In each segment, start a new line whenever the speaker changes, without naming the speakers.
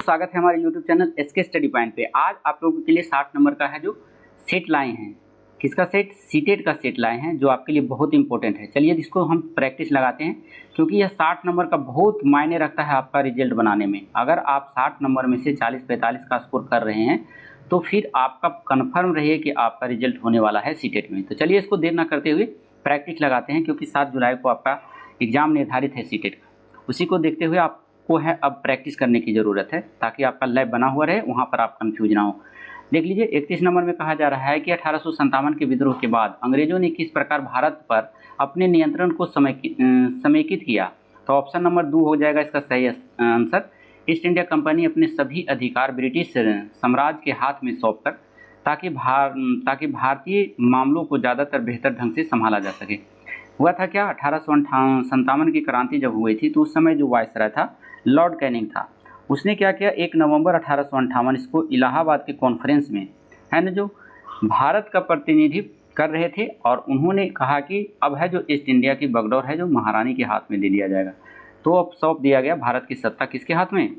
स्वागत है हमारे YouTube channel SK study point पे। आज आप लोगों के लिए 60 नंबर का है जो सेट लाए हैं। किसका सेट? सीटेट का सेट लाए हैं जो आपके लिए बहुत इंपॉर्टेंट है। चलिए इसको हम प्रैक्टिस लगाते हैं क्योंकि यह 60 नंबर का बहुत मायने रखता है आपका रिजल्ट बनाने में। अगर आप 60 नंबर में से 40-45 का स्कोर कर रहे हैं तो फिर आपका कन्फर्म रहिए कि आपका रिजल्ट होने वाला है सीटेट में। तो चलिए इसको देर ना करते हुए प्रैक्टिस लगाते हैं क्योंकि 7 जुलाई को आपका एग्ज़ाम निर्धारित है सीटेट का। उसी को देखते हुए आपको है अब प्रैक्टिस करने की ज़रूरत है ताकि आपका लैब बना हुआ रहे, वहाँ पर आप कंफ्यूज ना हो। देख लीजिए 31 नंबर में कहा जा रहा है कि 1857 के विद्रोह के बाद अंग्रेजों ने किस प्रकार भारत पर अपने नियंत्रण को समेकित किया। तो ऑप्शन नंबर 2 हो जाएगा इसका सही आंसर। ईस्ट इंडिया कंपनी अपने सभी अधिकार ब्रिटिश साम्राज्य के हाथ में सौंपकर ताकि भारतीय मामलों को ज़्यादातर बेहतर ढंग से संभाला जा सके। हुआ था क्या? 1857 की क्रांति जब हुई थी तो उस समय जो वायसराय था लॉर्ड कैनिंग था। उसने क्या किया, 1 नवंबर 1858 इसको इलाहाबाद के कॉन्फ्रेंस में है ना जो भारत का प्रतिनिधित्व कर रहे थे और उन्होंने कहा कि अब है जो ईस्ट इंडिया की बगडोर है जो महारानी के हाथ में दे दिया जाएगा। तो अब सौंप दिया गया भारत की सत्ता किसके हाथ में?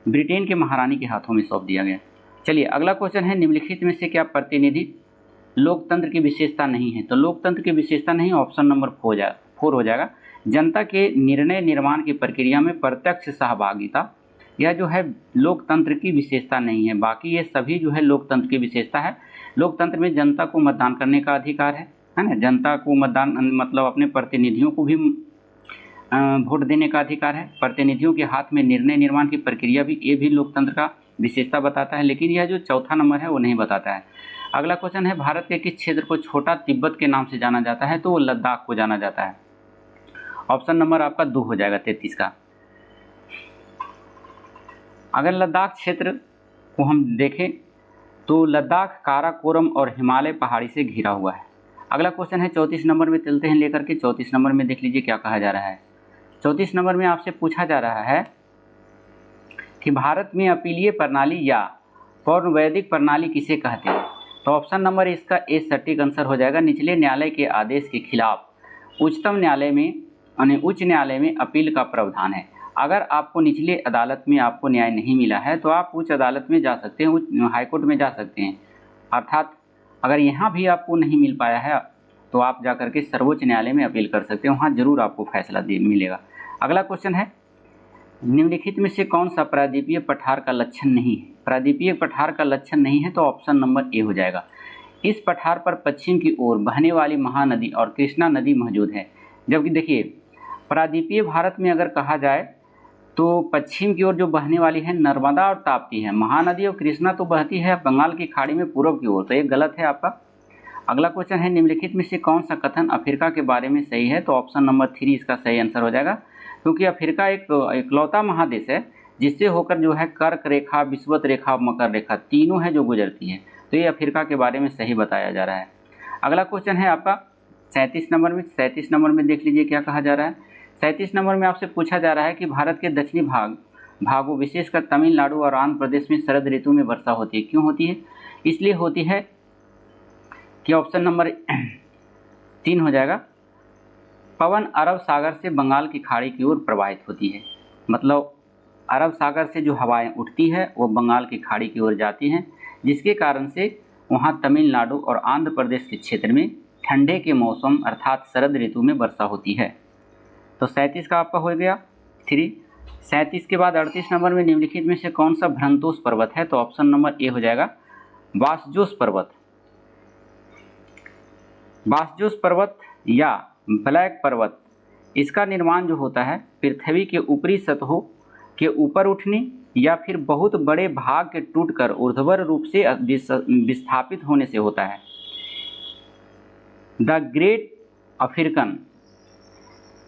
ब्रिटेन के महारानी के हाथों में सौंप दिया गया। चलिए अगला क्वेश्चन है, निम्नलिखित में से क्या प्रतिनिधि लोकतंत्र की विशेषता नहीं है? तो लोकतंत्र की विशेषता नहीं, ऑप्शन नंबर 4 हो जाएगा। जनता के निर्णय निर्माण की प्रक्रिया में प्रत्यक्ष सहभागिता, यह जो है लोकतंत्र की विशेषता नहीं है। बाकी ये सभी जो है लोकतंत्र की विशेषता है। लोकतंत्र में जनता को मतदान करने का अधिकार है ना, जनता को मतदान मतलब अपने प्रतिनिधियों को भी वोट देने का अधिकार है। प्रतिनिधियों के हाथ में निर्णय निर्माण की प्रक्रिया भी, ये भी लोकतंत्र का विशेषता बताता है। लेकिन यह जो चौथा नंबर है वो नहीं बताता है। अगला क्वेश्चन है, भारत के किस क्षेत्र को छोटा तिब्बत के नाम से जाना जाता है? तो वो लद्दाख को जाना जाता है। ऑप्शन नंबर आपका 2 हो जाएगा 33 का। अगर लद्दाख क्षेत्र को हम देखें तो लद्दाख काराकोरम और हिमालय पहाड़ी से घिरा हुआ है। अगला क्वेश्चन है 34 नंबर में चलते हैं लेकर के। 34 नंबर में देख लीजिए क्या कहा जा रहा है। 34 नंबर में आपसे पूछा जा रहा है कि भारत में अपीलीय प्रणाली या पौर्णवैदिक प्रणाली किसे कहते हैं? तो ऑप्शन नंबर इसका ए सटीक आंसर हो जाएगा। निचले न्यायालय के आदेश के खिलाफ उच्चतम न्यायालय में यानी उच्च न्यायालय में अपील का प्रावधान है। अगर आपको निचले अदालत में आपको न्याय नहीं मिला है तो आप उच्च अदालत में जा सकते हैं, उच्च हाईकोर्ट में जा सकते हैं। अर्थात अगर यहाँ भी आपको नहीं मिल पाया है तो आप जा करके सर्वोच्च न्यायालय में अपील कर सकते हैं, वहाँ जरूर आपको फैसला मिलेगा। अगला क्वेश्चन है, निम्नलिखित में से कौन सा प्रायद्वीपीय पठार का लक्षण नहीं है? प्रायद्वीपीय पठार का लक्षण नहीं है तो ऑप्शन नंबर ए हो जाएगा। इस पठार पर पश्चिम की ओर बहने वाली महानदी और कृष्णा नदी मौजूद है। जबकि देखिए प्रायद्वीपीय भारत में अगर कहा जाए तो पश्चिम की ओर जो बहने वाली है नर्मदा और ताप्ती है, महानदी और कृष्णा तो बहती है बंगाल की खाड़ी में पूर्व की ओर, तो ये गलत है आपका। अगला क्वेश्चन है, निम्नलिखित में से कौन सा कथन अफ्रीका के बारे में सही है? तो ऑप्शन नंबर 3 इसका सही आंसर हो जाएगा क्योंकि अफ्रीका एक इकलौता महादेश है जिससे होकर जो है कर्क रेखा, विषुवत रेखा और मकर रेखा तीनों है जो गुजरती है। तो ये अफ्रीका के बारे में सही बताया जा रहा है। अगला क्वेश्चन है आपका 37 नंबर में। 37 नंबर में देख लीजिए क्या कहा जा रहा है। 37 नंबर में आपसे पूछा जा रहा है कि भारत के दक्षिणी भागों विशेषकर तमिलनाडु और आंध्र प्रदेश में शरद ऋतु में वर्षा होती है। क्यों होती है? इसलिए होती है कि ऑप्शन नंबर 3 हो जाएगा। पवन अरब सागर से बंगाल की खाड़ी की ओर प्रवाहित होती है। मतलब अरब सागर से जो हवाएं उठती है वो बंगाल की खाड़ी की ओर जाती हैं, जिसके कारण से वहाँ तमिलनाडु और आंध्र प्रदेश के क्षेत्र में ठंडे के मौसम अर्थात शरद ऋतु में वर्षा होती है। तो 37 का आपका हो गया 3। 37 के बाद 38 नंबर में निम्नलिखित में से कौन सा भ्रंतोस पर्वत है? तो ऑप्शन नंबर ए हो जाएगा बासजोस पर्वत। बासजोस पर्वत या ब्लैक पर्वत, इसका निर्माण जो होता है पृथ्वी के ऊपरी सतहों के ऊपर उठने या फिर बहुत बड़े भाग के टूटकर ऊर्ध्वाधर रूप से विस्थापित होने से होता है। The great African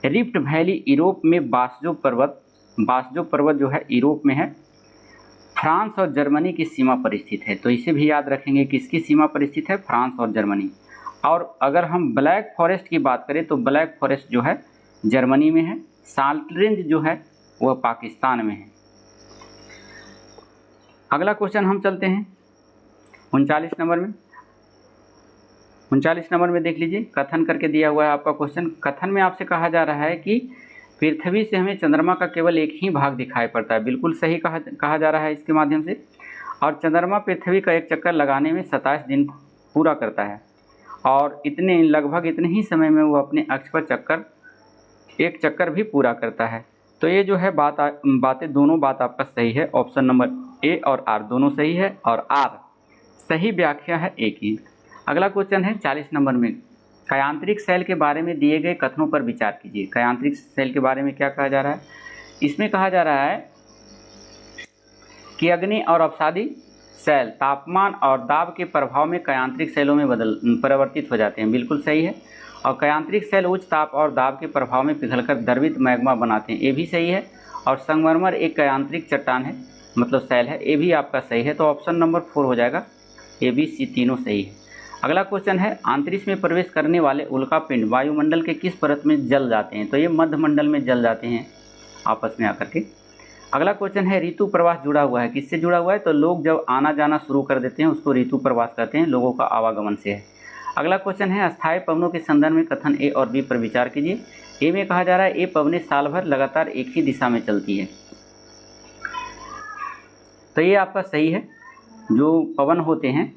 rift valley Europe में बासजो पर्वत जो है यूरोप में है, फ्रांस और जर्मनी की सीमा पर स्थित है। तो इसे भी याद रखेंगे, किसकी सीमा पर स्थित है? फ्रांस और जर्मनी। और अगर हम ब्लैक फॉरेस्ट की बात करें तो ब्लैक फॉरेस्ट जो है जर्मनी में है, साल्ट रेंज जो है वह पाकिस्तान में है। अगला क्वेश्चन हम चलते हैं 39 नंबर में। 39 नंबर में देख लीजिए कथन करके दिया हुआ है आपका क्वेश्चन। कथन में आपसे कहा जा रहा है कि पृथ्वी से हमें चंद्रमा का केवल एक ही भाग दिखाई पड़ता है, बिल्कुल सही कहा जा रहा है इसके माध्यम से। और चंद्रमा पृथ्वी का एक चक्कर लगाने में 27 दिन पूरा करता है और लगभग इतने ही समय में वो अपने अक्ष पर एक चक्कर भी पूरा करता है। तो ये जो है दोनों बात आपका सही है। ऑप्शन नंबर ए और आर दोनों सही है और आर सही व्याख्या है ए की। अगला क्वेश्चन है 40 नंबर में, कयांत्रिक सेल के बारे में दिए गए कथनों पर विचार कीजिए। कयांत्रिक सेल के बारे में क्या कहा जा रहा है? इसमें कहा जा रहा है कि अग्नि और अवसादी सेल तापमान और दाब के प्रभाव में कयांत्रिक सेलों में परिवर्तित हो जाते हैं, बिल्कुल सही है। और कयांत्रिक सेल उच्च ताप और दाब के प्रभाव में पिघलकर द्रवित मैग्मा बनाते हैं, ये भी सही है। और संगमरमर एक कयांत्रिक चट्टान है, मतलब सेल है, ये भी आपका सही है। तो ऑप्शन नंबर 4 हो जाएगा, ए बी सी तीनों सही है। अगला क्वेश्चन है, अंतरिक्ष में प्रवेश करने वाले उल्कापिंड वायुमंडल के किस परत में जल जाते हैं? तो ये मध्य मंडल में जल जाते हैं आपस में आकर के। अगला क्वेश्चन है, ऋतु प्रवास जुड़ा हुआ है, किससे जुड़ा हुआ है? तो लोग जब आना जाना शुरू कर देते हैं उसको ऋतु प्रवास कहते हैं, लोगों का आवागमन से है। अगला क्वेश्चन है, अस्थायी पवनों के संदर्भ में कथन ए और बी पर विचार कीजिए। ए में कहा जा रहा है, ए पवनें साल भर लगातार एक ही दिशा में चलती है, तो ये आपका सही है। जो पवन होते हैं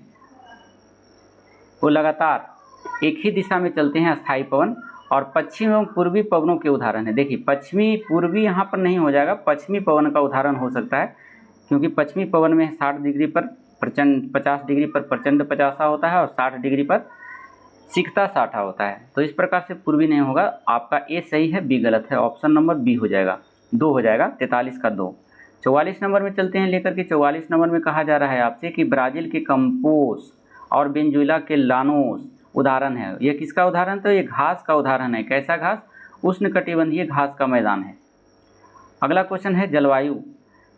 वो लगातार एक ही दिशा में चलते हैं, अस्थायी पवन। और पश्चिमी एवं पूर्वी पवनों के उदाहरण है, देखिए पश्चिमी पूर्वी यहाँ पर नहीं हो जाएगा, पश्चिमी पवन का उदाहरण हो सकता है, क्योंकि पश्चिमी पवन में 60 डिग्री पर प्रचंड 50 डिग्री पर प्रचंड 50 होता है और 60 डिग्री पर सिकता 60 होता है। तो इस प्रकार से पूर्वी नहीं होगा, आपका ए सही है, बी गलत है। ऑप्शन नंबर बी हो जाएगा, 2 हो जाएगा, 43 का 2। 44 नंबर में चलते हैं लेकर के। 44 नंबर में कहा जा रहा है आपसे कि ब्राज़ील के कंपोस और वेनेजुएला के लानोस उदाहरण है। ये किसका उदाहरण? तो ये घास का उदाहरण है। कैसा घास? उष्णकटिबंधीय घास का मैदान है। अगला क्वेश्चन है जलवायु।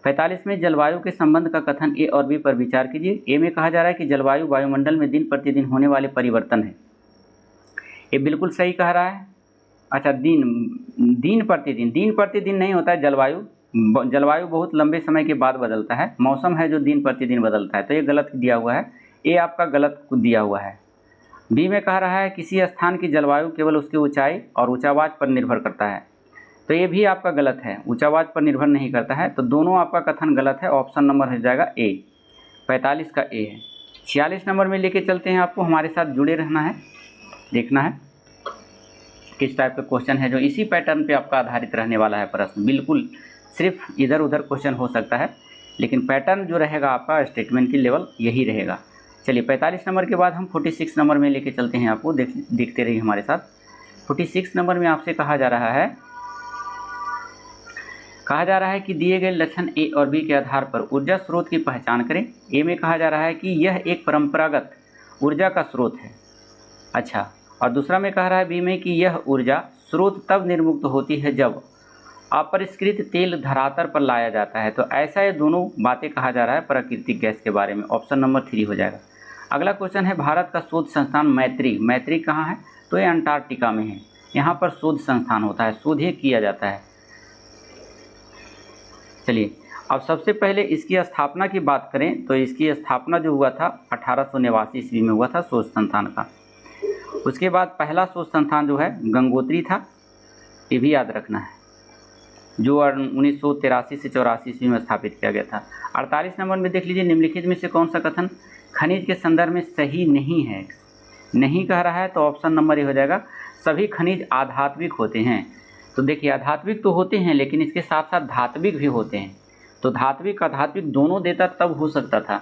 45 में जलवायु के संबंध का कथन ए और बी पर विचार कीजिए। ए में कहा जा रहा है कि जलवायु वायुमंडल में दिन प्रतिदिन होने वाले परिवर्तन है, ये बिल्कुल सही कह रहा है। अच्छा, दिन प्रतिदिन नहीं होता है जलवायु बहुत लंबे समय के बाद बदलता है, मौसम है जो दिन प्रतिदिन बदलता है, तो ये गलत दिया हुआ है, ये आपका गलत दिया हुआ है। बी में कह रहा है किसी स्थान की जलवायु केवल उसकी ऊंचाई और ऊंचावाज पर निर्भर करता है, तो ये भी आपका गलत है, ऊंचावाज पर निर्भर नहीं करता है, तो दोनों आपका कथन गलत है। ऑप्शन नंबर हो जाएगा ए, 45 का ए है। 46 नंबर में लेके चलते हैं, आपको हमारे साथ जुड़े रहना है, देखना है किस टाइप का क्वेश्चन है जो इसी पैटर्न पे आपका आधारित रहने वाला है प्रश्न। बिल्कुल सिर्फ इधर उधर क्वेश्चन हो सकता है, लेकिन पैटर्न जो रहेगा आपका स्टेटमेंट की लेवल यही रहेगा। चलिए 45 नंबर के बाद हम 46 नंबर में लेके चलते हैं, आपको देखते रहिए हमारे साथ। 46 नंबर में आपसे कहा जा रहा है कि दिए गए लक्षण ए और बी के आधार पर ऊर्जा स्रोत की पहचान करें। ए में कहा जा रहा है कि यह एक परंपरागत ऊर्जा का स्रोत है, अच्छा, और दूसरा में कह रहा है बी में कि यह ऊर्जा स्रोत तब निर्मुक्त होती है जब अपरिष्कृत तेल धरातल पर लाया जाता है। तो ऐसा ये दोनों बातें कहा जा रहा है प्राकृतिक गैस के बारे में। ऑप्शन नंबर 3 हो जाएगा। अगला क्वेश्चन है, भारत का शोध संस्थान मैत्री कहाँ है? तो ये अंटार्कटिका में है, यहाँ पर शोध संस्थान होता है, शोध किया जाता है। चलिए अब सबसे पहले इसकी स्थापना की बात करें तो इसकी स्थापना जो हुआ था 1889 ईस्वी में हुआ था शोध संस्थान का। उसके बाद पहला शोध संस्थान जो है गंगोत्री था, ये भी याद रखना है, जो 1983 से 84 ईस्वी में स्थापित किया गया था। 48 नंबर में देख लीजिए, निम्नलिखित में से कौन सा कथन खनिज के संदर्भ में सही नहीं है? नहीं कह रहा है तो ऑप्शन नंबर ए हो जाएगा, सभी खनिज आध्यात्मिक होते हैं। तो देखिए आध्यात्मिक तो होते हैं लेकिन इसके साथ साथ धात्विक भी होते हैं, तो धात्विक आध्यात्मिक दोनों देता तब हो सकता था,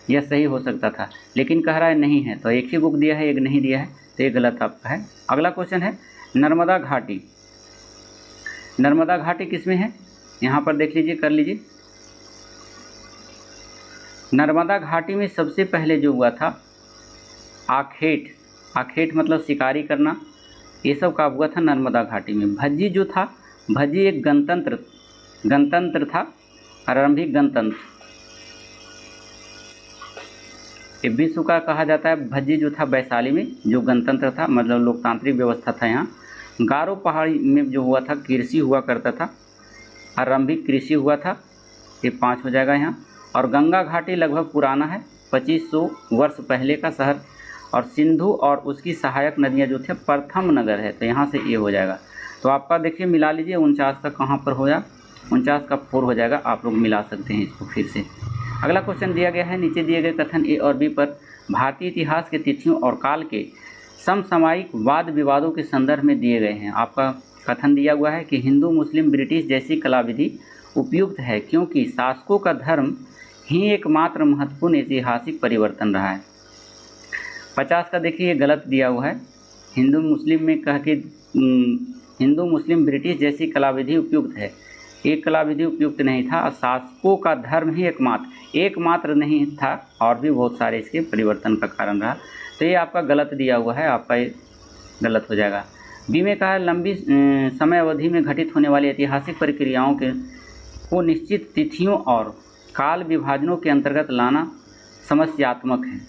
यह सही हो सकता था, लेकिन कह रहा है नहीं है, तो एक ही बुक दिया है, एक नहीं दिया है, तो ये गलत आपका है। अगला क्वेश्चन है नर्मदा घाटी। नर्मदा घाटी किसमें है? यहाँ पर देख लीजिए, कर लीजिए। नर्मदा घाटी में सबसे पहले जो हुआ था आखेट मतलब शिकारी करना, ये सब का हुआ था नर्मदा घाटी में। भज्जी जो था, भज्जी एक गणतंत्र था, आरंभिक गणतंत्र, ये विश्व का कहा जाता है। भज्जी जो था वैशाली में जो गणतंत्र था, मतलब लोकतांत्रिक व्यवस्था था यहाँ। गारो पहाड़ी में जो हुआ था कृषि हुआ करता था, आरंभिक कृषि हुआ था, ये 5 हो जाएगा यहाँ। और गंगा घाटी लगभग पुराना है, 2500 वर्ष पहले का शहर। और सिंधु और उसकी सहायक नदियाँ जो थे प्रथम नगर है, तो यहाँ से ये हो जाएगा। तो आपका देखिए मिला लीजिए, 49 का कहाँ पर होया, 49 का 4 हो जाएगा। आप लोग मिला सकते हैं इसको फिर से। अगला क्वेश्चन दिया गया है, नीचे दिए गए कथन ए और बी पर भारतीय इतिहास के तिथियों और काल के समसामयिक वाद विवादों के संदर्भ में दिए गए हैं। आपका कथन दिया हुआ है कि हिंदू मुस्लिम ब्रिटिश जैसी कला विधि उपयुक्त है क्योंकि शासकों का धर्म ही एकमात्र महत्वपूर्ण ऐतिहासिक परिवर्तन रहा है। 50 का देखिए गलत दिया हुआ है, हिंदू मुस्लिम में कह के हिंदू मुस्लिम ब्रिटिश जैसी कला विधि उपयुक्त है, एक कला विधि उपयुक्त नहीं था और शासकों का धर्म ही एकमात्र नहीं था और भी बहुत सारे इसके परिवर्तन का कारण रहा। तो ये आपका गलत दिया हुआ है, आपका ये गलत हो जाएगा। बी में कहा है लंबी समय अवधि में घटित होने वाली ऐतिहासिक प्रक्रियाओं को निश्चित तिथियों और काल विभाजनों के अंतर्गत लाना समस्यात्मक है।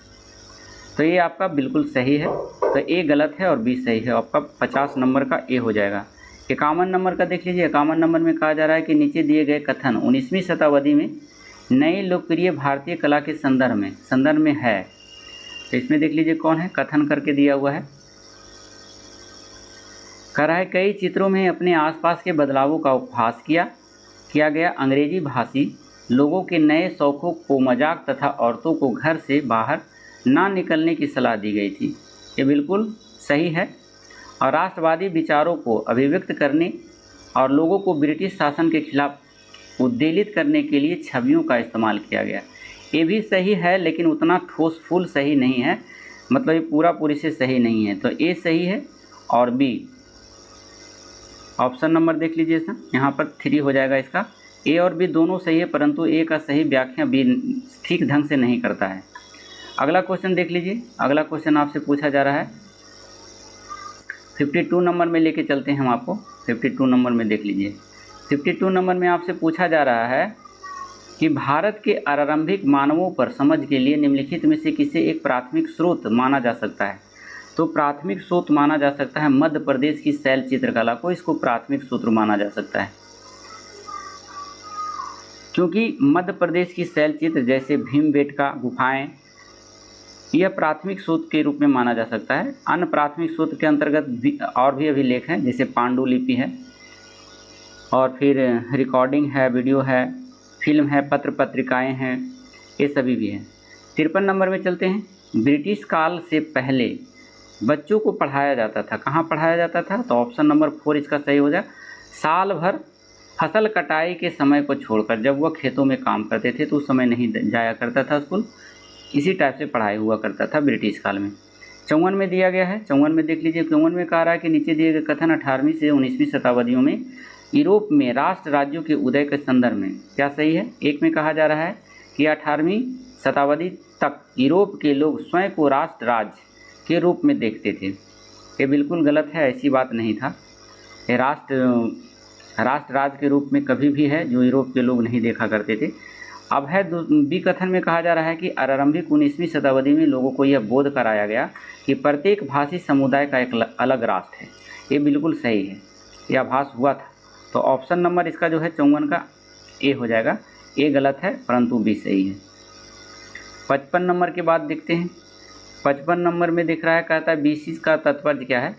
तो ये आपका बिल्कुल सही है, तो ए गलत है और बी सही है। आपका 50 नंबर का ए हो जाएगा। 51 नंबर का देख लीजिए, 51 नंबर में कहा जा रहा है कि नीचे दिए गए कथन 19वीं शताब्दी में नई लोकप्रिय भारतीय कला के संदर्भ में है। तो इसमें देख लीजिए कौन है, कथन करके दिया हुआ है। कह रहा है कई चित्रों में अपने आसपास के बदलावों का उपहास किया गया। अंग्रेजी भाषी लोगों के नए शौकों को मजाक तथा औरतों को घर से बाहर ना निकलने की सलाह दी गई थी। ये बिल्कुल सही है। और राष्ट्रवादी विचारों को अभिव्यक्त करने और लोगों को ब्रिटिश शासन के खिलाफ उद्वेलित करने के लिए छवियों का इस्तेमाल किया गया। ये भी सही है लेकिन उतना ठोस-फूल सही नहीं है, मतलब ये पूरी से सही नहीं है। तो ए सही है और बी ऑप्शन नंबर देख लीजिए इसका, यहाँ पर 3 हो जाएगा इसका। ए और बी दोनों सही है परंतु ए का सही व्याख्या बी ठीक ढंग से नहीं करता है। अगला क्वेश्चन देख लीजिए। अगला क्वेश्चन आपसे पूछा जा रहा है 52 नंबर में लेके चलते हैं हम आपको। 52 नंबर में देख लीजिए। 52 नंबर में आपसे पूछा जा रहा है कि भारत के आरंभिक मानवों पर समझ के लिए निम्नलिखित में से किसे एक प्राथमिक स्रोत माना जा सकता है। तो प्राथमिक स्रोत माना जा सकता है मध्य प्रदेश की शैल चित्रकला को, इसको प्राथमिक स्रोत माना जा सकता है क्योंकि मध्य प्रदेश की शैल चित्र जैसे भीमबेटका गुफाएं यह प्राथमिक स्रोत के रूप में माना जा सकता है। अन्य प्राथमिक स्रोत के अंतर्गत और भी अभिलेख हैं जैसे पांडुलिपि है और फिर रिकॉर्डिंग है, वीडियो है, फिल्म है, पत्र पत्रिकाएं हैं, ये सभी भी हैं। 53 नंबर में चलते हैं। ब्रिटिश काल से पहले बच्चों को पढ़ाया जाता था, कहाँ पढ़ाया जाता था? तो ऑप्शन नंबर 4 इसका सही हो जाए। साल भर फसल कटाई के समय को छोड़कर, जब वह खेतों में काम करते थे तो उस समय नहीं जाया करता था स्कूल, इसी टाइप से पढ़ाई हुआ करता था ब्रिटिश काल में। 54 में दिया गया है, 54 में देख लीजिए। 54 में कहा रहा है कि नीचे दिए गए कथन 18वीं से 19वीं शताब्दियों में यूरोप में राष्ट्र राज्यों के उदय के संदर्भ में क्या सही है? एक में कहा जा रहा है कि 18वीं शताब्दी तक यूरोप के लोग स्वयं को राष्ट्र राज्य के रूप में देखते थे। ये बिल्कुल गलत है, ऐसी बात नहीं था। ये राष्ट्र राज्य के रूप में कभी भी है जो यूरोप के लोग नहीं देखा करते थे। अब है बी कथन में कहा जा रहा है कि आरंभिक 19वीं शताब्दी में लोगों को यह बोध कराया गया कि प्रत्येक भाषी समुदाय का एक अलग राष्ट्र है। ये बिल्कुल सही है, यह आभास हुआ था। तो ऑप्शन नंबर इसका जो है 54 का ए हो जाएगा। ए गलत है परंतु बी सही है। 55 नंबर के बाद देखते हैं। 55 नंबर में दिख रहा है, कहता है बीसी का तात्पर्य क्या है?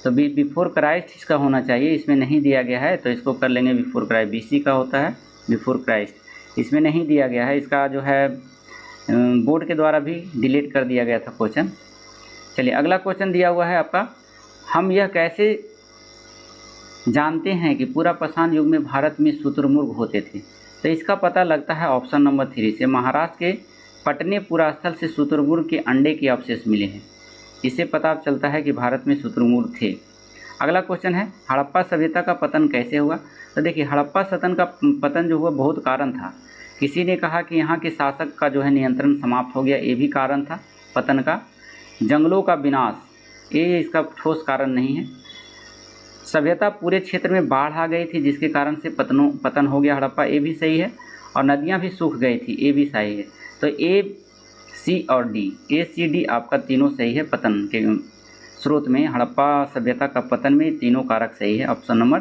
तो बिफोर क्राइस्ट इसका होना चाहिए, इसमें नहीं दिया गया है तो इसको कर लेंगे बिफोर क्राइस्ट। बीसी का होता है बिफोर क्राइस्ट, इसमें नहीं दिया गया है। इसका जो है बोर्ड के द्वारा भी डिलीट कर दिया गया था क्वेश्चन। चलिए अगला क्वेश्चन दिया हुआ है आपका, हम यह कैसे जानते हैं कि पूरा पाषाण युग में भारत में शुतुरमुर्ग होते थे? तो इसका पता लगता है ऑप्शन नंबर 3 से। महाराष्ट्र के पटनेपुरा स्थल से शुतुरमुर्ग के अंडे के अवशेष मिले हैं, इससे पता चलता है कि भारत में शुतुरमुर्ग थे। अगला क्वेश्चन है हड़प्पा सभ्यता का पतन कैसे हुआ? तो देखिए हड़प्पा सतन का पतन जो हुआ बहुत कारण था। किसी ने कहा कि यहाँ के शासक का जो है नियंत्रण समाप्त हो गया, ये भी कारण था पतन का। जंगलों का विनाश, ये इसका ठोस कारण नहीं है। सभ्यता पूरे क्षेत्र में बाढ़ आ गई थी जिसके कारण से पतन हो गया हड़प्पा, ये भी सही है। और नदियाँ भी सूख गई थी, ये भी सही है। तो ए, सी और डी, ए सी डी आपका तीनों सही है। पतन के स्रोत में हड़प्पा सभ्यता का पतन में तीनों कारक सही है, ऑप्शन नंबर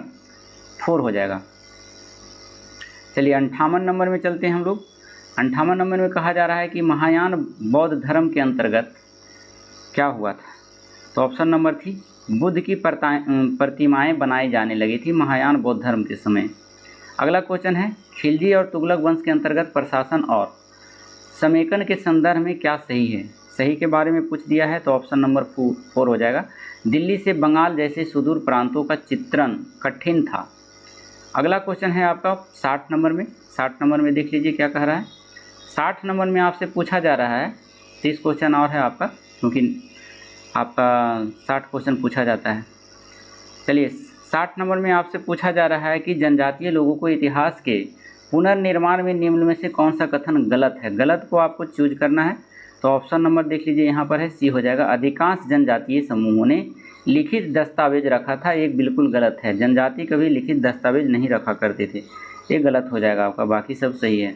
4 हो जाएगा। चलिए 58 नंबर में चलते हैं हम लोग। 58 नंबर में कहा जा रहा है कि महायान बौद्ध धर्म के अंतर्गत क्या हुआ था? तो ऑप्शन नंबर बुद्ध की प्रतिमाएं बनाई जाने लगी थी महायान बौद्ध धर्म के समय। अगला क्वेश्चन है, खिलजी और तुगलक वंश के अंतर्गत प्रशासन और समेकन के संदर्भ में क्या सही है? सही के बारे में पूछ दिया है तो ऑप्शन नंबर 4 हो जाएगा। दिल्ली से बंगाल जैसे सुदूर प्रांतों का चित्रण कठिन था। अगला क्वेश्चन है आपका 60 नंबर में। 60 नंबर में देख लीजिए क्या कह रहा है। 60 नंबर में आपसे पूछा जा रहा है, 30 क्वेश्चन और है आपका, क्योंकि आपका 60 क्वेश्चन पूछा जाता है। चलिए 60 नंबर में आपसे पूछा जा रहा है कि जनजातीय लोगों को इतिहास के पुनर्निर्माण में निम्न में से कौन सा कथन गलत है? गलत को आपको चूज करना है तो ऑप्शन नंबर देख लीजिए यहाँ पर है, सी हो जाएगा। अधिकांश जनजातीय समूहों ने लिखित दस्तावेज रखा था, एक बिल्कुल गलत है। जनजाति कभी लिखित दस्तावेज नहीं रखा करते थे, ये गलत हो जाएगा आपका, बाकी सब सही है।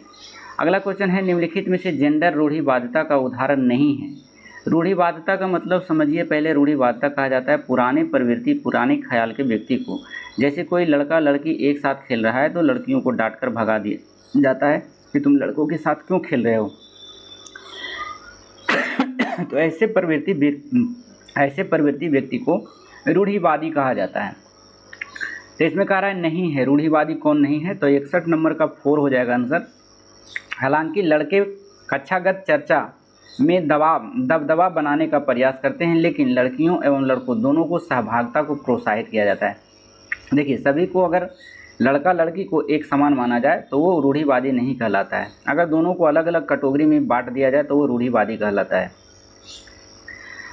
अगला क्वेश्चन है, निम्नलिखित में से जेंडर रूढ़िवादिता का उदाहरण नहीं है। रूढ़िवादिता का मतलब समझिए पहले। रूढ़िवादिता कहा जाता है पुराने प्रवृत्ति, पुराने ख्याल के व्यक्ति को। जैसे कोई लड़का लड़की एक साथ खेल रहा है तो लड़कियों को डांट कर भगा दिया जाता है कि तुम लड़कों के साथ क्यों खेल रहे हो। तो ऐसे प्रवृत्ति व्यक्ति को रूढ़िवादी कहा जाता है। तो इसमें कह रहा है नहीं है, रूढ़िवादी कौन नहीं है? तो 61 नंबर का 4 हो जाएगा आंसर। हालांकि लड़के कक्षागत चर्चा में दबदबा बनाने का प्रयास करते हैं, लेकिन लड़कियों एवं लड़कों दोनों को सहभागिता को प्रोत्साहित किया जाता है। देखिए, सभी को अगर लड़का लड़की को एक समान माना जाए तो वो रूढ़िवादी नहीं कहलाता है। अगर दोनों को अलग अलग कैटेगरी में बांट दिया जाए तो वो रूढ़िवादी कहलाता है।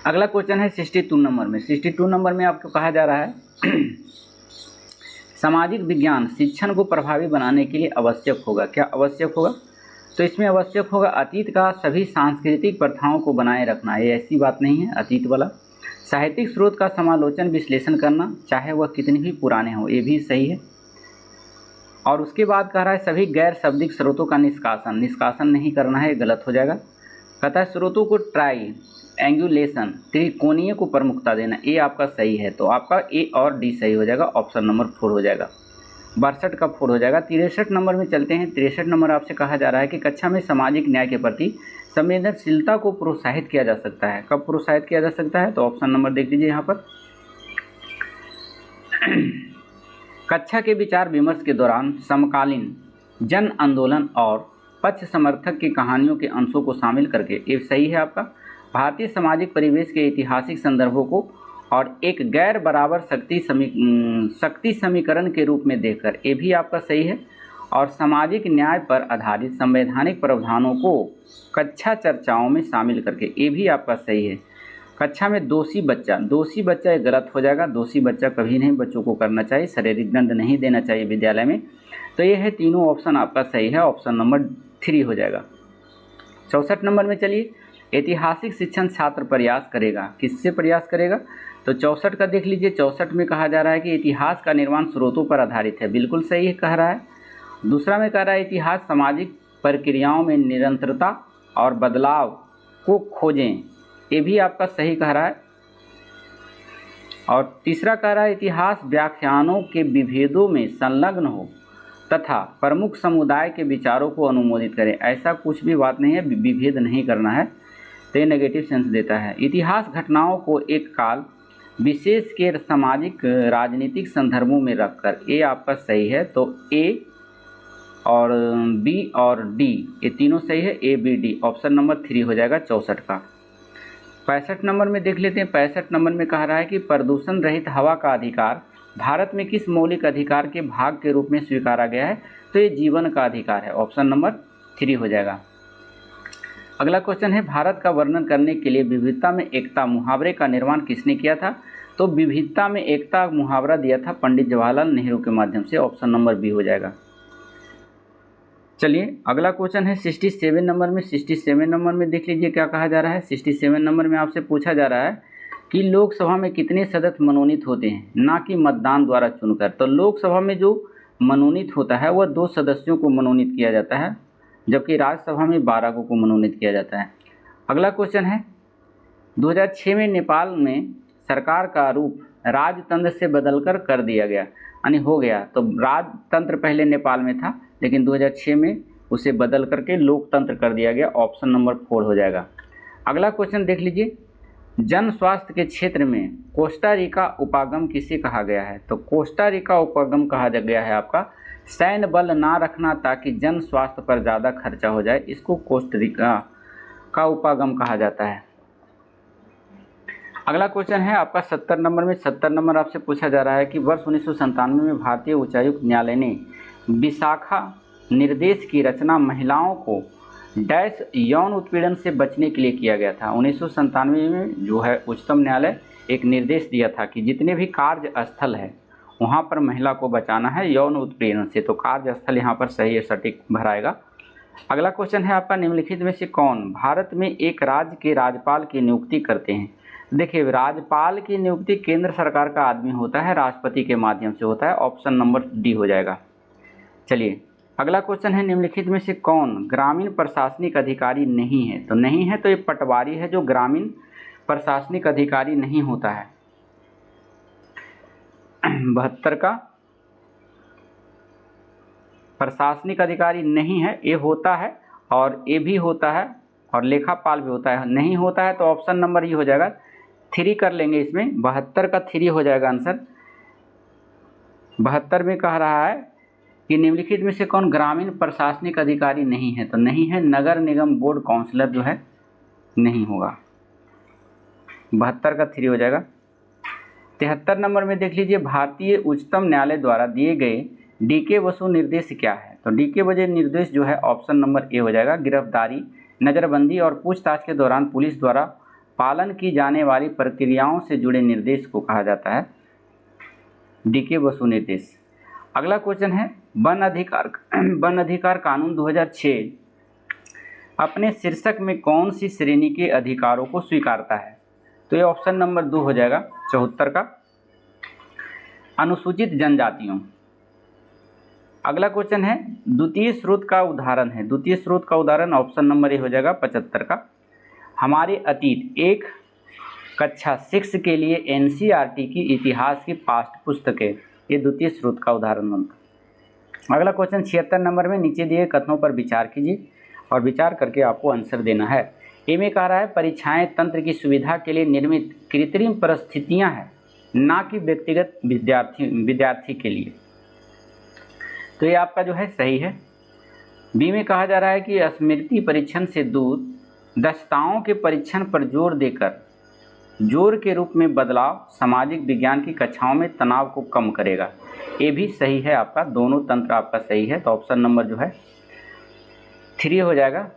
अगला क्वेश्चन है 62 नंबर में। 62 नंबर में आपको कहा जा रहा है सामाजिक विज्ञान शिक्षण को प्रभावी बनाने के लिए आवश्यक होगा। क्या आवश्यक होगा? तो इसमें आवश्यक होगा अतीत का सभी सांस्कृतिक प्रथाओं को बनाए रखना। ये ऐसी बात नहीं है अतीत वाला। साहित्यिक स्रोत का समालोचन विश्लेषण करना, चाहे वह कितने भी पुराने हो, ये भी सही है। और उसके बाद कह रहा है सभी गैर शब्दिक स्रोतों का निष्कासन नहीं करना है, गलत हो जाएगा। कहता है स्रोतों को ट्राई एंगुलेशन त्रिकोणीय को प्रमुखता देना, ये आपका सही है। तो आपका ए और डी सही हो जाएगा, ऑप्शन नंबर 4 हो जाएगा। 62 का 4 हो जाएगा। 63 नंबर में चलते हैं। 63 नंबर आपसे कहा जा रहा है कि कक्षा में सामाजिक न्याय के प्रति संवेदनशीलता को प्रोत्साहित किया जा सकता है। कब प्रोत्साहित किया जा सकता है? तो ऑप्शन नंबर देख लीजिए यहाँ पर। कक्षा के विचार विमर्श के दौरान समकालीन जन आंदोलन और पक्ष समर्थक की कहानियों के अंशों को शामिल करके, ये सही है आपका। भारतीय सामाजिक परिवेश के ऐतिहासिक संदर्भों को और एक गैर बराबर शक्ति समीकरण के रूप में देखकर, ये भी आपका सही है। और सामाजिक न्याय पर आधारित संवैधानिक प्रावधानों को कक्षा चर्चाओं में शामिल करके, ये भी आपका सही है। कक्षा में दोषी बच्चा ये गलत हो जाएगा। दोषी बच्चा कभी नहीं बच्चों को करना चाहिए, शारीरिक दंड नहीं देना चाहिए विद्यालय में। तो ये है तीनों ऑप्शन आपका सही है, ऑप्शन नंबर 3 हो जाएगा। 64 नंबर में चलिए, ऐतिहासिक शिक्षण छात्र प्रयास करेगा। किससे प्रयास करेगा? तो 64 का देख लीजिए। 64 में कहा जा रहा है कि इतिहास का निर्माण स्रोतों पर आधारित है, बिल्कुल सही है कह रहा है। दूसरा में कह रहा है इतिहास सामाजिक प्रक्रियाओं में निरंतरता और बदलाव को खोजें, ये भी आपका सही कह रहा है। और तीसरा कह रहा है इतिहास व्याख्यानों के विभेदों में संलग्न हो तथा प्रमुख समुदाय के विचारों को अनुमोदित करें। ऐसा कुछ भी बात नहीं है, विभेद नहीं करना है, तो ये नेगेटिव सेंस देता है। इतिहास घटनाओं को एक काल विशेष के सामाजिक राजनीतिक संदर्भों में रखकर, ये आपका सही है। तो ए और बी और डी ये तीनों सही है, A B D, option number 3 हो जाएगा 64 का। 65 नंबर में देख लेते हैं। 65 नंबर में कह रहा है कि प्रदूषण रहित हवा का अधिकार भारत में किस मौलिक अधिकार के भाग के रूप में स्वीकारा गया है? तो ये जीवन का अधिकार है, ऑप्शन नंबर 3 हो जाएगा। अगला क्वेश्चन है भारत का वर्णन करने के लिए विविधता में एकता मुहावरे का निर्माण किसने किया था? तो विविधता में एकता मुहावरा दिया था पंडित जवाहरलाल नेहरू के माध्यम से, ऑप्शन नंबर बी हो जाएगा। चलिए अगला क्वेश्चन है 67 नंबर में। 67 नंबर में देख लीजिए क्या कहा जा रहा है। 67 नंबर में आपसे पूछा जा रहा है कि लोकसभा में कितने सदस्य मनोनीत होते हैं, ना कि मतदान द्वारा चुनकर। तो लोकसभा में जो मनोनीत होता है वह 2 सदस्यों को मनोनीत किया जाता है, जबकि राज्यसभा में 12 को मनोनीत किया जाता है। अगला क्वेश्चन है 2006 में नेपाल में सरकार का रूप राजतंत्र से बदलकर कर दिया गया, यानी हो गया। तो राजतंत्र पहले नेपाल में था, लेकिन 2006 में उसे बदल करके लोकतंत्र कर दिया गया, ऑप्शन नंबर 4 हो जाएगा। अगला क्वेश्चन देख लीजिए जन स्वास्थ्य के क्षेत्र में कोस्टा रिका उपागम किसे कहा गया है? तो कोस्टा रिका उपागम कहा गया है आपका सैन्य बल ना रखना ताकि जन स्वास्थ्य पर ज़्यादा खर्चा हो जाए, इसको कोस्टा रिका का उपागम कहा जाता है। अगला क्वेश्चन है आपका 70 नंबर में। 70 नंबर आपसे पूछा जा रहा है कि वर्ष 1997 में भारतीय उच्चायुक्त न्यायालय ने विशाखा निर्देश की रचना महिलाओं को डैश यौन उत्पीड़न से बचने के लिए किया गया था। 1997 में जो है उच्चतम न्यायालय एक निर्देश दिया था कि जितने भी कार्य स्थल है वहाँ पर महिला को बचाना है यौन उत्पीड़न से। तो कार्य स्थल यहाँ पर सही है, सटीक भराएगा। अगला क्वेश्चन है आपका निम्नलिखित में से कौन भारत में एक राज्य के राज्यपाल की नियुक्ति करते हैं? देखिए, राज्यपाल की नियुक्ति केंद्र सरकार का आदमी होता है, राष्ट्रपति के माध्यम से होता है। ऑप्शन नंबर डी हो जाएगा। चलिए अगला क्वेश्चन है निम्नलिखित में से कौन ग्रामीण प्रशासनिक अधिकारी नहीं है? तो नहीं है तो ये पटवारी है जो ग्रामीण प्रशासनिक अधिकारी नहीं होता है। 72 का प्रशासनिक अधिकारी नहीं है, ये होता है और ये भी होता है और लेखापाल भी होता है। नहीं होता है तो ऑप्शन नंबर ये हो जाएगा 3 कर लेंगे इसमें। 72 का 3 हो जाएगा आंसर। 72 में कह रहा है कि निम्नलिखित में से कौन ग्रामीण प्रशासनिक अधिकारी नहीं है? तो नहीं है नगर निगम बोर्ड काउंसलर जो है नहीं होगा। 72 का 3 हो जाएगा। 73 नंबर में देख लीजिए, भारतीय उच्चतम न्यायालय द्वारा दिए गए डीके बसु निर्देश क्या है? तो डीके बसु निर्देश जो है ऑप्शन नंबर ए हो जाएगा। गिरफ्तारी, नज़रबंदी और पूछताछ के दौरान पुलिस द्वारा पालन की जाने वाली प्रक्रियाओं से जुड़े निर्देश को कहा जाता है डीके बसु निर्देश। अगला क्वेश्चन है वन अधिकार कानून 2006 अपने शीर्षक में कौन सी श्रेणी के अधिकारों को स्वीकारता है? तो ये ऑप्शन नंबर 2 हो जाएगा। 74 का अनुसूचित जनजातियों। अगला क्वेश्चन है द्वितीय स्रोत का उदाहरण है। द्वितीय स्रोत का उदाहरण ऑप्शन नंबर ए हो जाएगा। 75 का हमारे अतीत एक कक्षा 6 के लिए एनसीईआरटी की इतिहास की पाठ्य पुस्तकें, ये द्वितीय स्रोत का उदाहरण बनता है। अगला क्वेश्चन 76 नंबर में नीचे दिए कथनों पर विचार कीजिए और विचार करके आपको आंसर देना है। ए में कह रहा है परीक्षाएं तंत्र की सुविधा के लिए निर्मित कृत्रिम परिस्थितियां हैं, ना कि व्यक्तिगत विद्यार्थी के लिए। तो ये आपका जो है सही है। बी में कहा जा रहा है कि स्मृति परीक्षण से दूर दक्षताओं के परीक्षण पर जोर देकर जोर के रूप में बदलाव सामाजिक विज्ञान की कक्षाओं में तनाव को कम करेगा। ये भी सही है आपका, दोनों तंत्र आपका सही है। तो ऑप्शन नंबर जो है 3 हो जाएगा।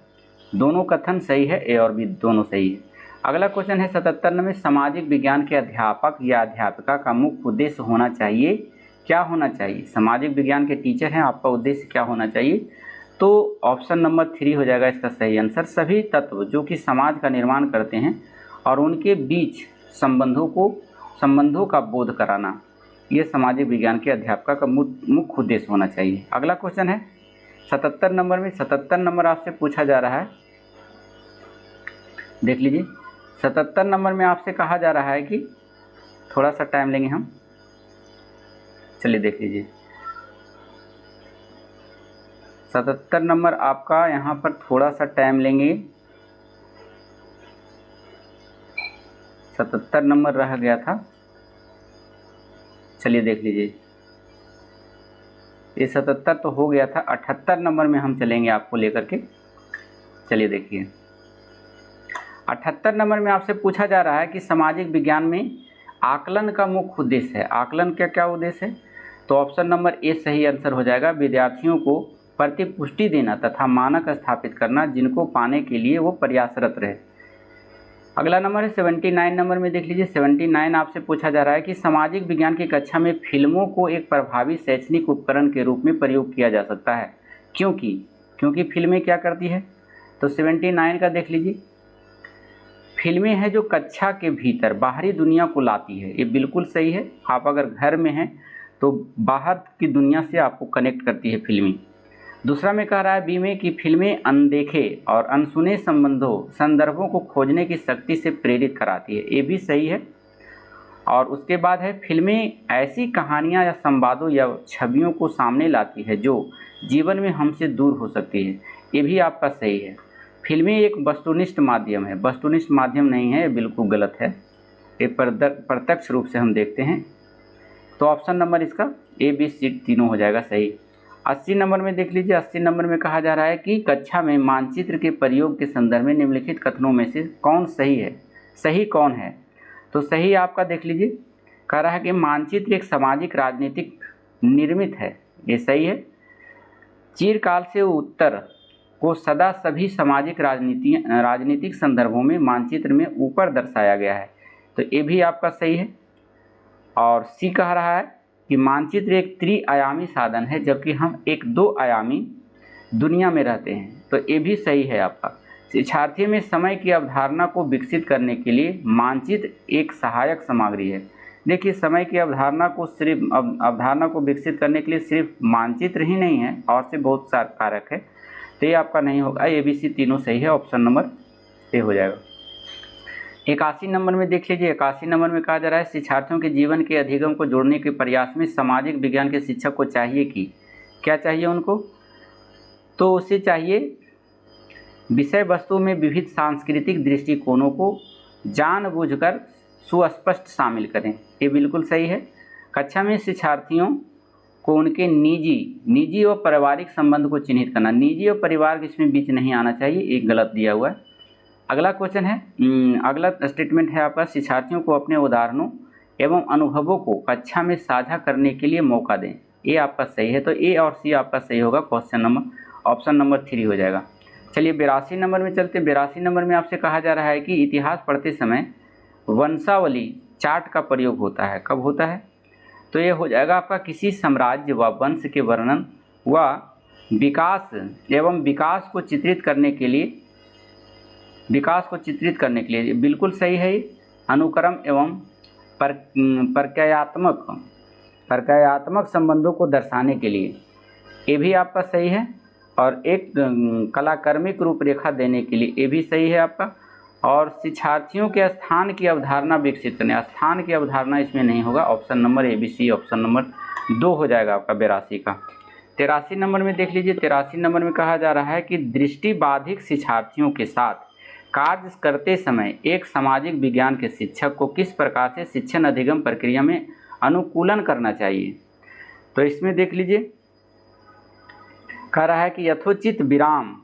दोनों कथन सही है, ए और बी दोनों सही है। अगला क्वेश्चन है 77 में सामाजिक विज्ञान के अध्यापक या अध्यापिका का मुख्य उद्देश्य होना चाहिए, क्या होना चाहिए? सामाजिक विज्ञान के टीचर हैं, आपका उद्देश्य क्या होना चाहिए? तो ऑप्शन नंबर 3 हो जाएगा इसका सही आंसर। सभी तत्व जो कि समाज का निर्माण करते हैं और उनके बीच संबंधों का बोध कराना, ये सामाजिक विज्ञान के अध्यापक का मुख्य उद्देश्य होना चाहिए। अगला क्वेश्चन है 77 नंबर में। 77 नंबर आपसे पूछा जा रहा है, देख लीजिए। 77 नंबर में आपसे कहा जा रहा है कि थोड़ा सा टाइम लेंगे हम, चलिए देख लीजिए। 77 नंबर आपका यहाँ पर थोड़ा सा टाइम लेंगे। 77 नंबर रह गया था, चलिए देख लीजिए। ये 77 तो हो गया था। 78 नंबर में हम चलेंगे आपको लेकर के, चलिए देखिए। 78 नंबर में आपसे पूछा जा रहा है कि सामाजिक विज्ञान में आकलन का मुख्य उद्देश्य है। आकलन का क्या उद्देश्य है? तो ऑप्शन नंबर ए सही आंसर हो जाएगा। विद्यार्थियों को प्रतिपुष्टि देना तथा मानक स्थापित करना जिनको पाने के लिए वो प्रयासरत रहे। अगला नंबर है 79 नंबर में, देख लीजिए। 79 आपसे पूछा जा रहा है कि सामाजिक विज्ञान की कक्षा में फिल्मों को एक प्रभावी शैक्षणिक उपकरण के रूप में प्रयोग किया जा सकता है, क्योंकि फिल्में क्या करती है? तो 79 का देख लीजिए। फिल्में हैं जो कक्षा के भीतर बाहरी दुनिया को लाती है, ये बिल्कुल सही है। आप अगर घर में हैं तो बाहर की दुनिया से आपको कनेक्ट करती है फिल्में। दूसरा में कह रहा है बी में कि फिल्में अनदेखे और अनसुने संदर्भों को खोजने की शक्ति से प्रेरित कराती है, ये भी सही है। और उसके बाद है फिल्में ऐसी कहानियाँ या संवादों या छवियों को सामने लाती है जो जीवन में हमसे दूर हो सकती है, ये भी आपका सही है। फिल्मी एक वस्तुनिष्ठ माध्यम है, वस्तुनिष्ठ माध्यम नहीं है, ये बिल्कुल गलत है, ये प्रत्यक्ष रूप से हम देखते हैं। तो ऑप्शन नंबर इसका ए बी सी तीनों हो जाएगा सही। 80 नंबर में देख लीजिए, 80 नंबर में कहा जा रहा है कि कक्षा में मानचित्र के प्रयोग के संदर्भ में निम्नलिखित कथनों में से कौन सही है, सही कौन है। तो सही आपका देख लीजिए, कह रहा है कि मानचित्र एक सामाजिक राजनीतिक निर्मित है, ये सही है। चिरकाल से उत्तर को सदा सभी सामाजिक राजनीतिक संदर्भों में मानचित्र में ऊपर दर्शाया गया है, तो ये भी आपका सही है। और सी कह रहा है कि मानचित्र एक त्रिआयामी साधन है, जबकि हम एक 2 आयामी दुनिया में रहते हैं, तो ये भी सही है आपका। शिक्षार्थी में समय की अवधारणा को विकसित करने के लिए मानचित्र एक सहायक सामग्री है। देखिए, समय की अवधारणा को विकसित करने के लिए सिर्फ मानचित्र ही नहीं है, और से बहुत सारे कारक है, तो ये आपका नहीं होगा, ए बी सी तीनों सही है, ऑप्शन नंबर ए हो जाएगा। 81 नंबर में देख लीजिए, 81 नंबर में कहा जा रहा है शिक्षार्थियों के जीवन के अधिगम को जोड़ने के प्रयास में सामाजिक विज्ञान के शिक्षक को चाहिए कि क्या चाहिए उनको, तो उसे चाहिए विषय वस्तु में विविध सांस्कृतिक दृष्टिकोणों को जानबूझकर सुस्पष्ट शामिल करें, ये बिल्कुल सही है। कक्षा में शिक्षार्थियों को उनके निजी और पारिवारिक संबंध को चिन्हित करना, निजी और परिवार के इसमें बीच नहीं आना चाहिए, एक गलत दिया हुआ है। अगला क्वेश्चन है, अगला स्टेटमेंट है आपका, शिक्षार्थियों को अपने उदाहरणों एवं अनुभवों को कक्षा में साझा करने के लिए मौका दें, ये आपका सही है। तो ए और सी आपका सही होगा, क्वेश्चन नंबर ऑप्शन नंबर 3 हो जाएगा। चलिए 82 नंबर में चलते हैं। 82 नंबर में आपसे कहा जा रहा है कि इतिहास पढ़ते समय वंशावली चार्ट का प्रयोग होता है, कब होता है, तो ये हो जाएगा आपका किसी साम्राज्य व वंश के वर्णन व विकास को चित्रित करने के लिए, बिल्कुल सही है। अनुक्रम एवं प्रक्रियात्मक संबंधों को दर्शाने के लिए, ये भी आपका सही है। और एक कलाक्रमिक रूपरेखा देने के लिए, ये भी सही है आपका। और शिक्षार्थियों के स्थान की अवधारणा विकसित करने, स्थान की अवधारणा इसमें नहीं होगा, option number A B C option number 2 हो जाएगा आपका 82 का। 83 नंबर में देख लीजिए, 83 नंबर में कहा जा रहा है कि दृष्टिबाधित शिक्षार्थियों के साथ कार्य करते समय एक सामाजिक विज्ञान के शिक्षक को किस प्रकार से शिक्षण अधिगम प्रक्रिया में अनुकूलन करना चाहिए। तो इसमें देख लीजिए, कह रहा है कि यथोचित विराम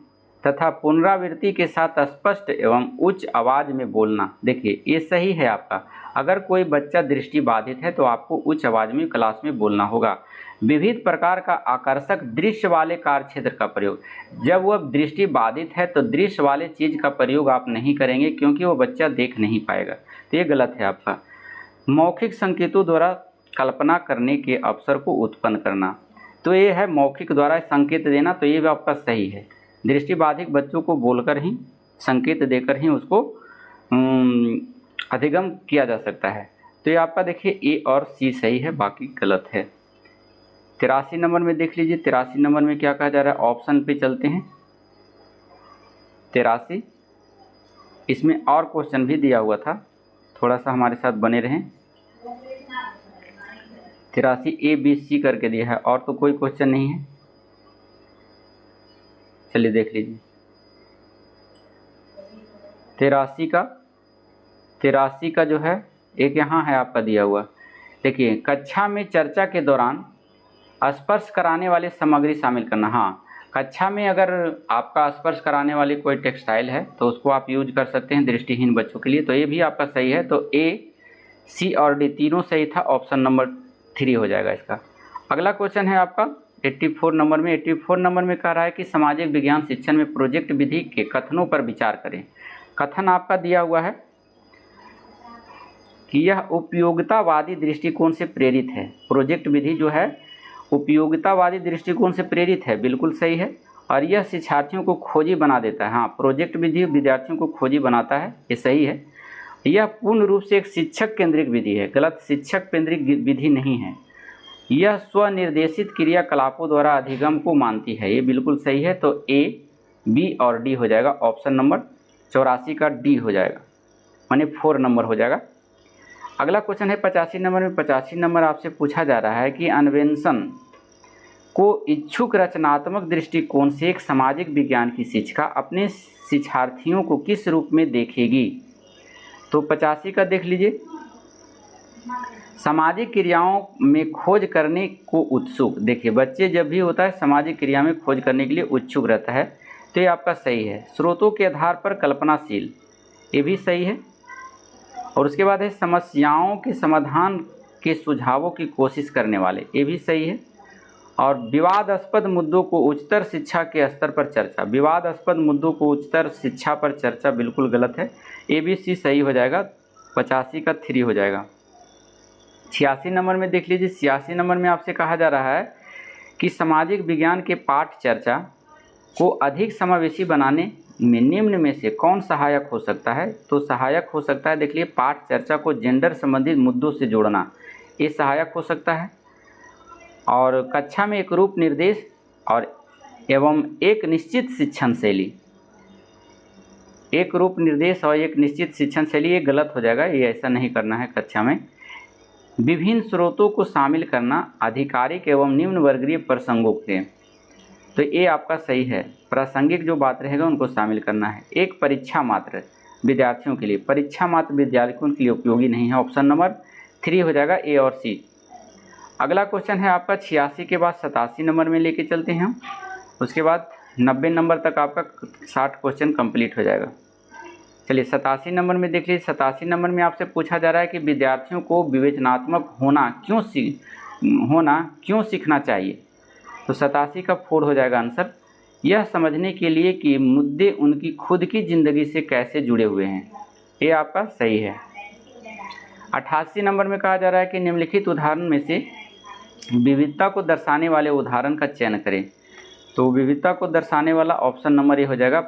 तथा पुनरावृत्ति के साथ स्पष्ट एवं उच्च आवाज़ में बोलना। देखिए, ये सही है आपका। अगर कोई बच्चा दृष्टिबाधित है तो आपको उच्च आवाज़ में क्लास में बोलना होगा। विविध प्रकार का आकर्षक दृश्य वाले कार्यक्षेत्र का प्रयोग, जब वह दृष्टिबाधित है तो दृश्य वाले चीज़ का प्रयोग आप नहीं करेंगे, क्योंकि वो बच्चा देख नहीं पाएगा, तो ये गलत है आपका। मौखिक संकेतों द्वारा कल्पना करने के अवसर को उत्पन्न करना, तो ये है मौखिक द्वारा संकेत देना, तो ये भी आपका सही है। दृष्टिबाधित बच्चों को बोलकर ही, संकेत देकर ही उसको अधिगम किया जा सकता है, तो ये आपका देखिए ए और सी सही है, बाकी गलत है। 83 नंबर में देख लीजिए, 83 नंबर में क्या कहा जा रहा है, ऑप्शन पे चलते हैं। 83 इसमें और क्वेश्चन भी दिया हुआ था, थोड़ा सा हमारे साथ बने रहें। 83 ए बी सी करके दिया है, और तो कोई क्वेश्चन नहीं है। चलिए देख लीजिए 83 का जो है एक यहाँ है आपका दिया हुआ। देखिए, कक्षा में चर्चा के दौरान स्पर्श कराने वाले सामग्री शामिल करना। हाँ, कक्षा में अगर आपका स्पर्श कराने वाली कोई टेक्सटाइल है तो उसको आप यूज कर सकते हैं दृष्टिहीन बच्चों के लिए, तो ये भी आपका सही है। तो ए सी और डी तीनों सही था, ऑप्शन नंबर 3 हो जाएगा इसका। अगला क्वेश्चन है आपका 84 नंबर में। 84 नंबर में कह रहा है कि सामाजिक विज्ञान शिक्षण में प्रोजेक्ट विधि के कथनों पर विचार करें। कथन आपका दिया हुआ है कि यह उपयोगितावादी दृष्टिकोण से प्रेरित है। प्रोजेक्ट विधि जो है उपयोगितावादी दृष्टिकोण से प्रेरित है, बिल्कुल सही है। और यह शिक्षार्थियों को खोजी बना देता है। हाँ, प्रोजेक्ट विधि विद्यार्थियों को खोजी बनाता है, ये सही है। यह पूर्ण रूप से एक शिक्षक केंद्रित विधि है, गलत, शिक्षक केंद्रित विधि नहीं है। यह स्वनिर्देशित क्रियाकलापों द्वारा अधिगम को मानती है, ये बिल्कुल सही है। तो ए बी और डी हो जाएगा, ऑप्शन नंबर 84 का डी हो जाएगा, माने 4 नंबर हो जाएगा। अगला क्वेश्चन है 85 नंबर में। 85 नंबर आपसे पूछा जा रहा है कि अन्वेषण को इच्छुक रचनात्मक दृष्टिकोण से एक सामाजिक विज्ञान की शिक्षिका अपने शिक्षार्थियों को किस रूप में देखेगी? तो 85 का देख लीजिए। सामाजिक क्रियाओं में खोज करने को उत्सुक। देखिए बच्चे जब भी होता है सामाजिक क्रिया में खोज करने के लिए उत्सुक रहता है, तो ये आपका सही है। स्रोतों के आधार पर कल्पनाशील, ये भी सही है। और उसके बाद है समस्याओं के समाधान के सुझावों की कोशिश करने वाले, ये भी सही है। और विवादास्पद मुद्दों को उच्चतर शिक्षा के स्तर पर चर्चा, विवादास्पद मुद्दों को उच्चतर शिक्षा पर चर्चा बिल्कुल गलत है, ABC सही हो जाएगा, 85 का 3 हो जाएगा। 86 नंबर में देख लीजिए। 86 नंबर में आपसे कहा जा रहा है कि सामाजिक विज्ञान के पाठ चर्चा को अधिक समावेशी बनाने में निम्न में से कौन सहायक हो सकता है? तो सहायक हो सकता है, देख लीजिए, पाठ चर्चा को जेंडर संबंधित मुद्दों से जोड़ना, ये सहायक हो सकता है। और कक्षा में एक रूप निर्देश और एवं एक निश्चित शिक्षण शैली, एक रूप निर्देश और एक निश्चित शिक्षण शैली, ये गलत हो जाएगा, ये ऐसा नहीं करना है कक्षा में। विभिन्न स्रोतों को शामिल करना आधिकारिक एवं निम्न वर्गीय प्रसंगों के, तो ये आपका सही है। प्रासंगिक जो बात रहेगा उनको शामिल करना है। एक परीक्षा मात्र विद्यार्थियों के लिए, परीक्षा मात्र विद्यार्थियों के लिए उपयोगी नहीं है। ऑप्शन नंबर 3 हो जाएगा, A और C। अगला क्वेश्चन है आपका 86 के बाद 87 नंबर में लेके चलते हैं हम। उसके बाद 90 नंबर तक आपका 60 क्वेश्चन कंप्लीट हो जाएगा। चलिए 87 नंबर में देख लीजिए। 87 नंबर में आपसे पूछा जा रहा है कि विद्यार्थियों को विवेचनात्मक होना क्यों सीखना चाहिए? तो 87 का 4 हो जाएगा आंसर। यह समझने के लिए कि मुद्दे उनकी खुद की ज़िंदगी से कैसे जुड़े हुए हैं, ये आपका सही है। 88 नंबर में कहा जा रहा है कि निम्नलिखित उदाहरण में से विविधता को दर्शाने वाले उदाहरण का चयन करें। तो विविधता को दर्शाने वाला ऑप्शन नंबर ए हो जाएगा,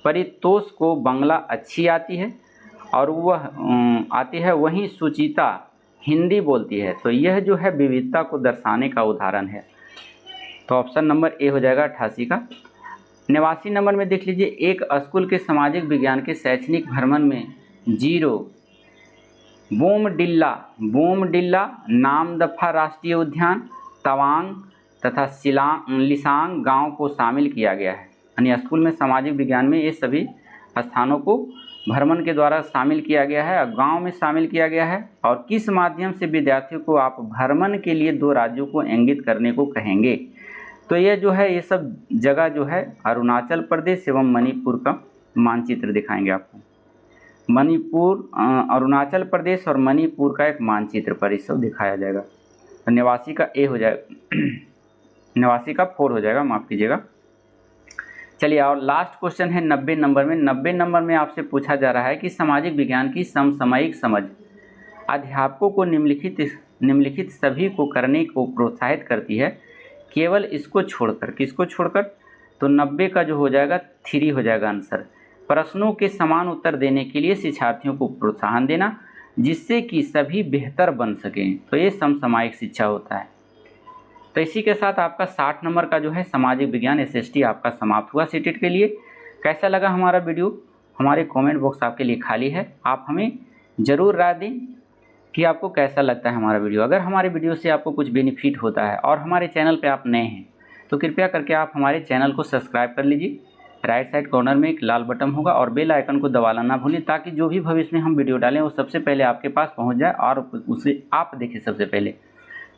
परितोष को बांग्ला अच्छी आती है और वह आती है, वहीं सुचिता हिंदी बोलती है। तो यह जो है विविधता को दर्शाने का उदाहरण है। तो ऑप्शन नंबर ए हो जाएगा 88 का। 89 नंबर में देख लीजिए। एक स्कूल के सामाजिक विज्ञान के शैक्षणिक भ्रमण में 0 बोमडिल्ला, नामदफा राष्ट्रीय उद्यान, तवांग तथा लिसांग गांव को शामिल किया गया है। यानी स्कूल में सामाजिक विज्ञान में ये सभी स्थानों को भ्रमण के द्वारा शामिल किया गया है और गांव में शामिल किया गया है। और किस माध्यम से विद्यार्थियों को आप भ्रमण के लिए 2 राज्यों को इंगित करने को कहेंगे? तो ये जो है, ये सब जगह जो है अरुणाचल प्रदेश एवं मणिपुर का मानचित्र दिखाएंगे आपको। मणिपुर, अरुणाचल प्रदेश और मणिपुर का एक मानचित्र पर ये सब दिखाया जाएगा। तो 89 का ए हो जाएगा, 89 का 4 हो जाएगा, माफ़ कीजिएगा। चलिए और लास्ट क्वेश्चन है 90 नंबर में। 90 नंबर में आपसे पूछा जा रहा है कि सामाजिक विज्ञान की समसामयिक समझ अध्यापकों को निम्नलिखित सभी को करने को प्रोत्साहित करती है, केवल इसको छोड़कर। किसको छोड़कर? तो 90 का जो हो जाएगा 3 हो जाएगा आंसर। प्रश्नों के समान उत्तर देने के लिए शिक्षार्थियों को प्रोत्साहन देना, जिससे कि सभी बेहतर बन सकें। तो ये समसामयिक शिक्षा होता है। तो इसी के साथ आपका 60 नंबर का जो है सामाजिक विज्ञान SST आपका समाप्त हुआ सीटेट के लिए। कैसा लगा हमारा वीडियो? हमारे कमेंट बॉक्स आपके लिए खाली है, आप हमें ज़रूर राय दें कि आपको कैसा लगता है हमारा वीडियो। अगर हमारे वीडियो से आपको कुछ बेनिफिट होता है और हमारे चैनल पे आप नए हैं तो कृपया करके आप हमारे चैनल को सब्सक्राइब कर लीजिए। राइट साइड कॉर्नर में एक लाल बटन होगा और बेल आइकन को दबाना ना भूलें, ताकि जो भी भविष्य में हम वीडियो डालें वो सबसे पहले आपके पास पहुँच जाए और उसे आप देखें सबसे पहले।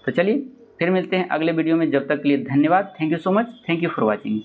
तो चलिए फिर मिलते हैं अगले वीडियो में। जब तक के लिए धन्यवाद। Thank you so much. Thank you for watching.